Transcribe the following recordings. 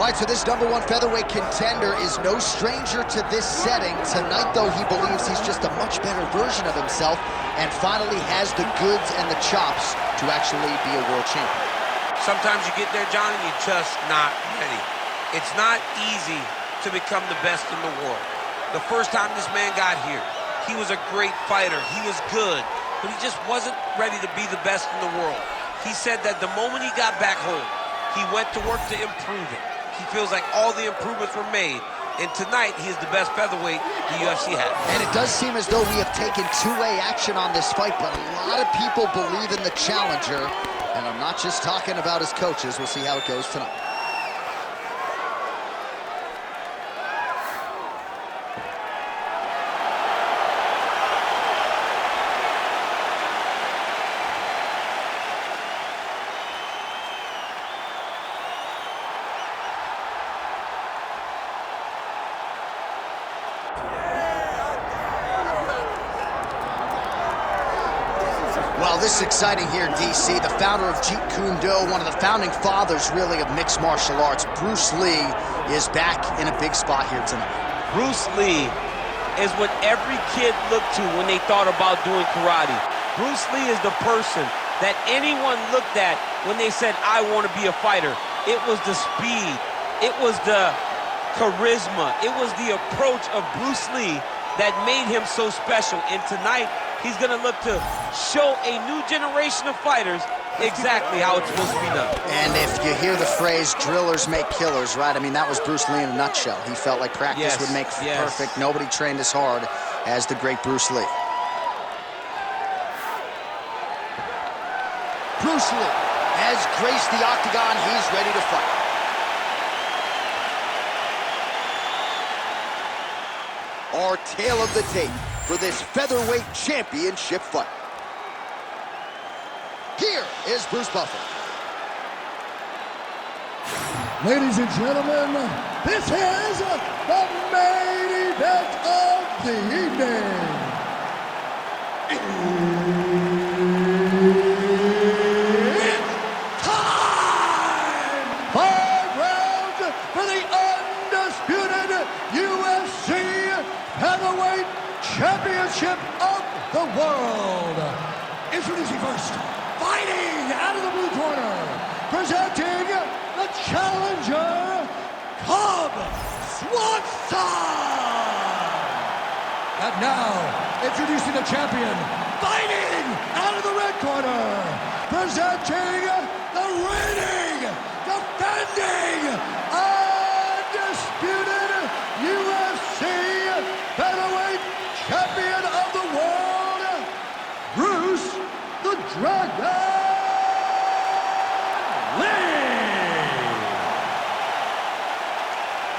right, so this #1 featherweight contender is no stranger to this setting. Tonight, though, he believes he's just a much better version of himself and finally has the goods and the chops to actually be a world champion. Sometimes you get there, John, and you're just not ready. It's not easy to become the best in the world. The first time this man got here, he was a great fighter. He was good, but he just wasn't ready to be the best in the world. He said that the moment he got back home, he went to work to improve it. He feels like all the improvements were made, and tonight he is the best featherweight the UFC has. And it does seem as though we have taken two-way action on this fight, but a lot of people believe in the challenger, and I'm not just talking about his coaches. We'll see how it goes tonight. Well, this is exciting here in D.C. The founder of Jeet Kune Do, one of the founding fathers, really, of mixed martial arts, Bruce Lee, is back in a big spot here tonight. Bruce Lee is what every kid looked to when they thought about doing karate. Bruce Lee is the person that anyone looked at when they said, I want to be a fighter. It was the speed. It was the charisma. It was the approach of Bruce Lee that made him so special. And tonight, he's going to look to show a new generation of fighters exactly how it's supposed to be done. And if you hear the phrase, drillers make killers, right? I mean, that was Bruce Lee in a nutshell. He felt like practice would make perfect. Nobody trained as hard as the great Bruce Lee. Bruce Lee has graced the octagon. He's ready to fight. Our tale of the tape for this featherweight championship fight. Here is Bruce Buffer. Ladies and gentlemen, this is the main event of the evening. It's time! 5 rounds for the undisputed UFC Heavyweight Championship of the world. Introducing first, fighting out of the blue corner, presenting the challenger, Cub Swanson. And now, introducing the champion, fighting out of the red corner, presenting the reigning, defending, undisputed UFC Featherweight Champion of the world, Bruce the Dragon Lee.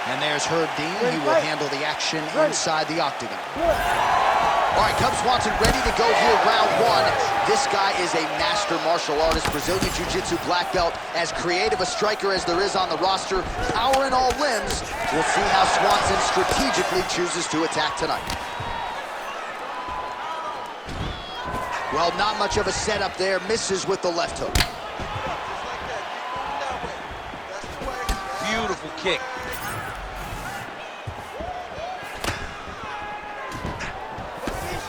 And there's Herb Dean. He will handle the action inside the octagon. All right, Cub Swanson ready to go here, round 1. This guy is a master martial artist, Brazilian Jiu-Jitsu black belt, as creative a striker as there is on the roster, power in all limbs. We'll see how Swanson strategically chooses to attack tonight. Well, not much of a setup there, misses with the left hook. Beautiful kick.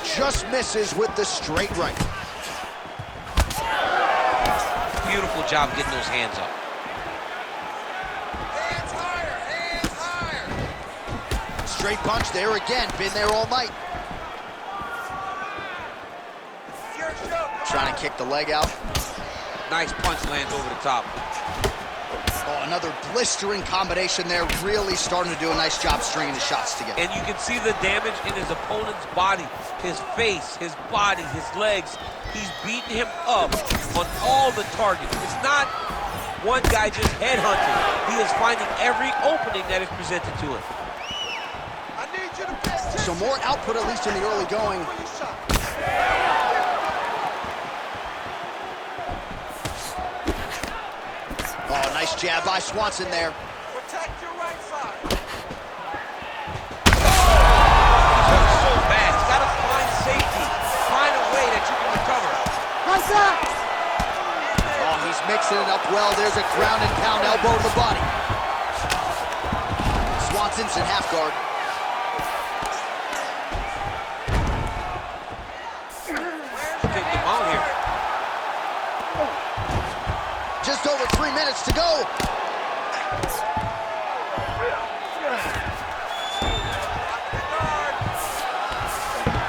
Just misses with the straight right. Beautiful job getting those hands up. Hands higher, hands higher. Straight punch there again, been there all night. Trying to kick the leg out. Nice punch lands over the top. Oh, another blistering combination there, really starting to do a nice job stringing the shots together. And you can see the damage in his opponent's body, his face, his body, his legs. He's beating him up on all the targets. It's not one guy just headhunting. He is finding every opening that is presented to him. I need you to pay attention. So more output, at least in the early going. Oh, nice jab by Swanson there. Protect your right side. He's so bad. He's got to find safety. Find a way that you can recover. Oh, he's mixing it up well. There's a ground and pound elbow to the body. Swanson's in half guard. Take him out here. Just over 3 minutes to go.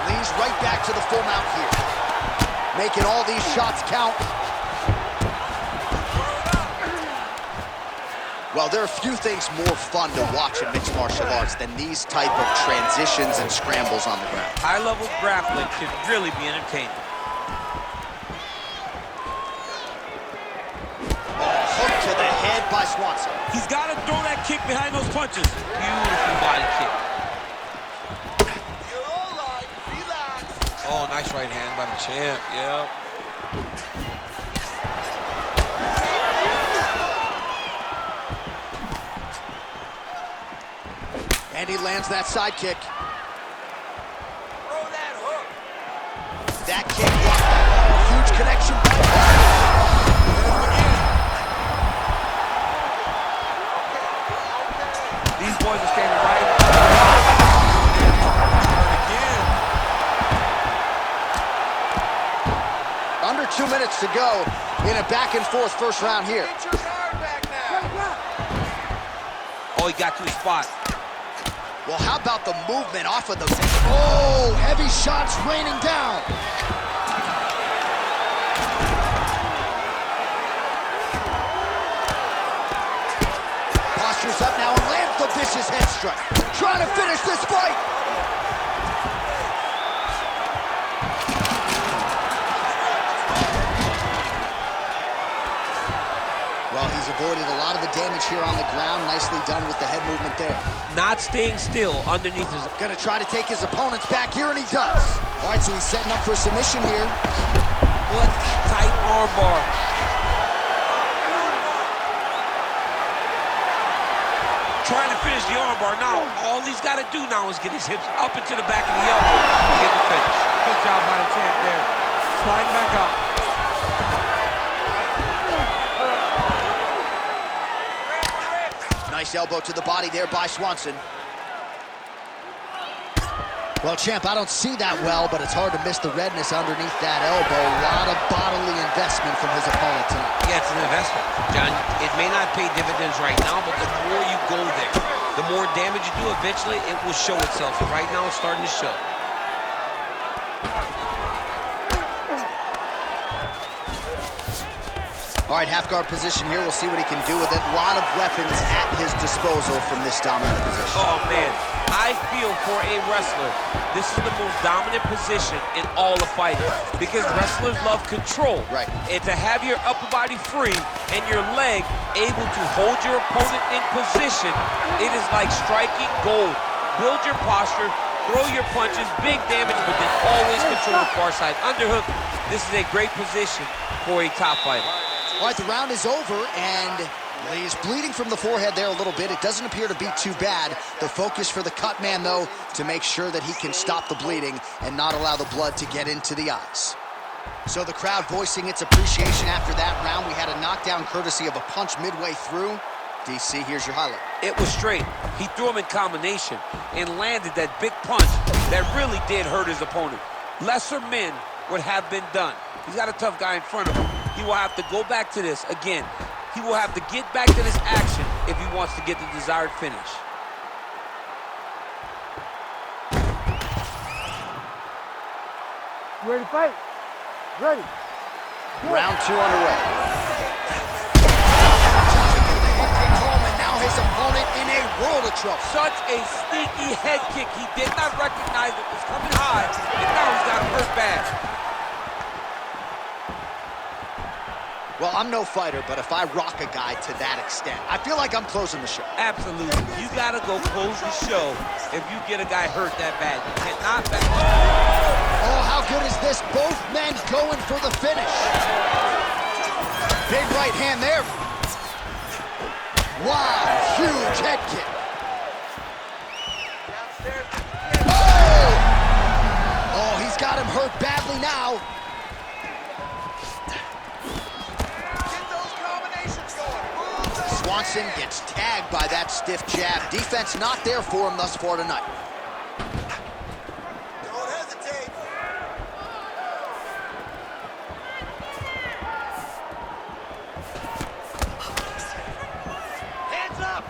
Lee's right back to the full mount here. Making all these shots count. Well, there are few things more fun to watch in mixed martial arts than these type of transitions and scrambles on the ground. High-level grappling can really be entertaining. Hook to the head by Swanson. He's got to throw that kick behind those punches. Beautiful body kick. You're all right. Relax. Oh, nice right hand by the champ. Yeah. And he lands that side kick. Throw that hook. That kick blocked. Oh, huge connection. These boys are standing right. Again. Under 2 minutes to go in a back-and-forth first round here. Get your guard back now. Oh, he got to his spot. Well, how about the movement off of the... Oh, heavy shots raining down. Postures up now and lands the vicious head strike. Trying to finish this fight. Well, he's avoided a lot of the damage here on the ground. Nicely done with the head movement there. Not staying still underneath his... Gonna try to take his opponents back here, and he does. All right, so he's setting up for submission here. What tight armbar. Trying to finish the armbar. Now, all he's got to do now is get his hips up into the back of the elbow to get the finish. Good job by the champ there. Sliding back up. Nice elbow to the body there by Swanson. Well, champ, I don't see that well, but it's hard to miss the redness underneath that elbow. A lot of bodily investment from his opponent tonight. Yeah, it's an investment, John. It may not pay dividends right now, but the more you go there, the more damage you do, eventually it will show itself. And right now, it's starting to show. All right, half guard position here. We'll see what he can do with it. A lot of weapons at his disposal from this dominant position. Oh, man. I feel for a wrestler, this is the most dominant position in all of fighting because wrestlers love control. Right. And to have your upper body free and your leg able to hold your opponent in position, it is like striking gold. Build your posture, throw your punches, big damage, but then always control the far side underhook. This is a great position for a top fighter. All right, the round is over, and Lee's bleeding from the forehead there a little bit. It doesn't appear to be too bad. The focus for the cut man, though, to make sure that he can stop the bleeding and not allow the blood to get into the eyes. So the crowd voicing its appreciation after that round. We had a knockdown courtesy of a punch midway through. DC, here's your highlight. It was straight. He threw him in combination and landed that big punch that really did hurt his opponent. Lesser men would have been done. He's got a tough guy in front of him. He will have to go back to this again. He will have to get back to this action if he wants to get the desired finish. Ready to fight? Ready. Round two underway. And now his opponent in a world of trouble. Such a sneaky head kick. He did not recognize it was coming high, and now he's got him hurt bad. Well, I'm no fighter, but if I rock a guy to that extent, I feel like I'm closing the show. Absolutely. You got to go close the show if you get a guy hurt that bad. You cannot back. Oh, how good is this? Both men going for the finish. Big right hand there. Wow, huge head kick. Oh! Oh, he's got him hurt badly now. Swanson Swanson gets tagged by that stiff jab. Defense not there for him thus far tonight. Don't hesitate. Hands up.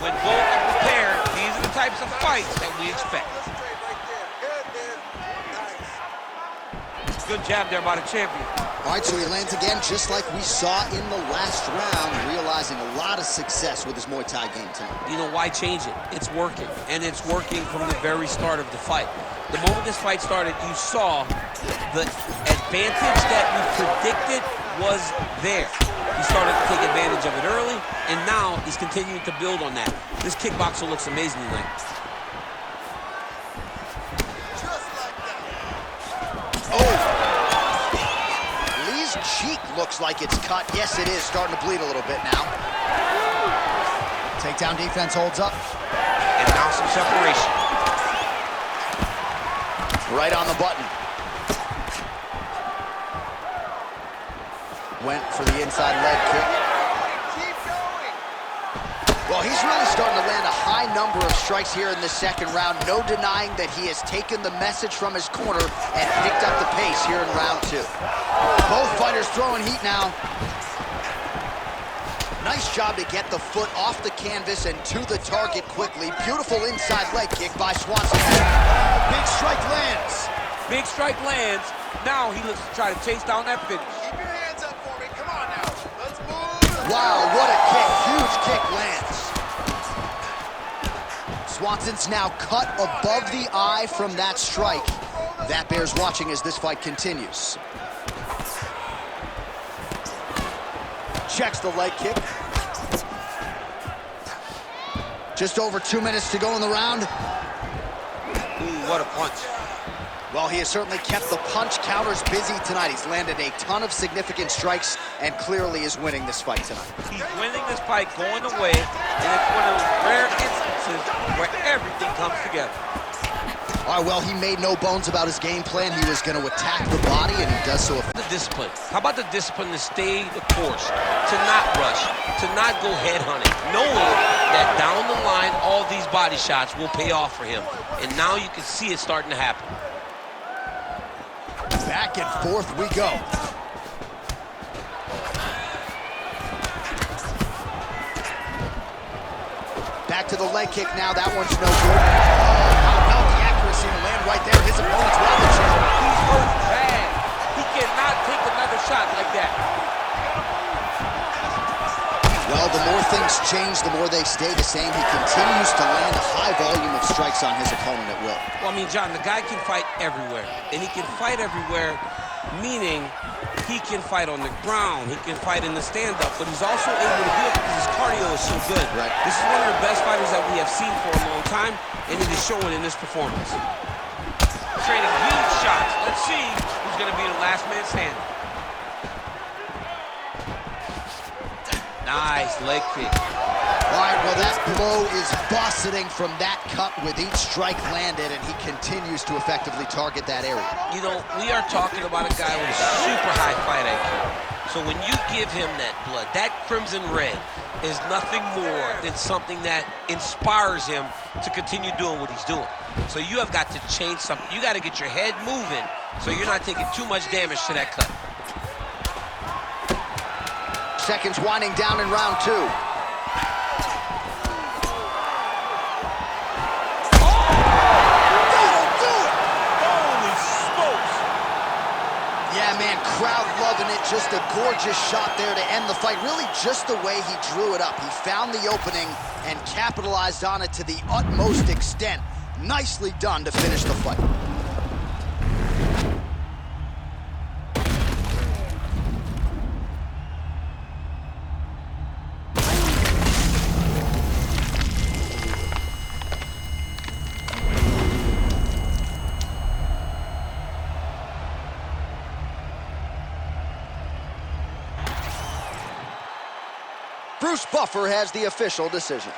When both are prepared, these are the types of fights that we expect. Straight right there. Good, man. Nice. Good jab there by the champion. All right, so he lands again just like we saw in the last round, realizing a lot of success with his Muay Thai game tonight. You know, why change it? It's working, and it's working from the very start of the fight. The moment this fight started, you saw the advantage that we predicted was there. He started to take advantage of it early, and now he's continuing to build on that. This kickboxer looks amazing tonight. Just like that. Lee's cheek looks like it's cut. Yes, it is starting to bleed a little bit now. Takedown defense holds up. And now some separation. Right on the button. Went for the inside leg kick. Keep going. Well, he's really starting to land a high number of strikes here in the second round. No denying that he has taken the message from his corner and picked up the pace here in round 2. Both fighters throwing heat now. Nice job to get the foot off the canvas and to the target quickly. Beautiful inside leg kick by Swanson. Big strike lands. Big strike lands. Now he looks to try to chase down that finish. Keep your hands up for me. Come on now. Let's move. Wow, what a kick. Huge kick lands. Swanson's now cut above the eye from that strike. That bears watching as this fight continues. Checks the leg kick. Just over 2 minutes to go in the round. Ooh, what a punch. Well, he has certainly kept the punch counters busy tonight. He's landed a ton of significant strikes and clearly is winning this fight tonight. He's winning this fight going away, and it's one of those rare instances where everything comes together. All right, well, he made no bones about his game plan. He was going to attack the body, and he does so. The discipline. How about the discipline to stay the course, to not rush, to not go head hunting, knowing that down the line, all these body shots will pay off for him. And now you can see it starting to happen. Back and forth we go. Back to the leg kick now. That one's no good. How about the accuracy to land right there? His opponent's watching. He's hurt bad. He cannot take another shot like that. Well, the more things change, the more they stay the same. He continues to land a high volume of strikes on his opponent at will. Well, I mean, John, the guy can fight everywhere. And he can fight everywhere, meaning he can fight on the ground, he can fight in the stand-up, but he's also able to do it because his cardio is so good. Right. This is one of the best fighters that we have seen for a long time, and it is showing in this performance. Trading huge shots. Let's see who's going to be the last man standing. Nice leg kick. All right, well, that blow is busting from that cut with each strike landed, and he continues to effectively target that area. You know, we are talking about a guy with a super high fight IQ. So when you give him that blood, that crimson red is nothing more than something that inspires him to continue doing what he's doing. So you have got to change something. You got to get your head moving so you're not taking too much damage to that cut. Seconds winding down in round 2. Yeah, man, crowd loving it. Just a gorgeous shot there to end the fight. Really just the way he drew it up. He found the opening and capitalized on it to the utmost extent. Nicely done to finish the fight. Bruce Buffer has the official decision.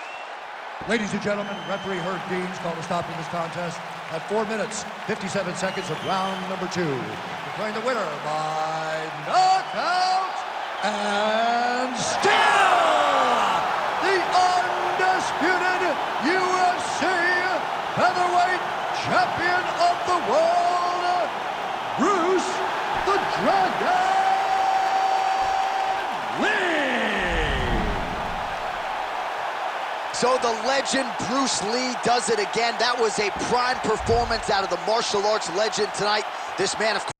Ladies and gentlemen, referee Herb Dean's called a stop in this contest at 4 minutes, 57 seconds of round number 2. Declaring the winner by knockout And still, the undisputed UFC featherweight champion of the world, Bruce the Dragon Lee. So the legend Bruce Lee does it again. That was a prime performance out of the martial arts legend tonight. This man, of course,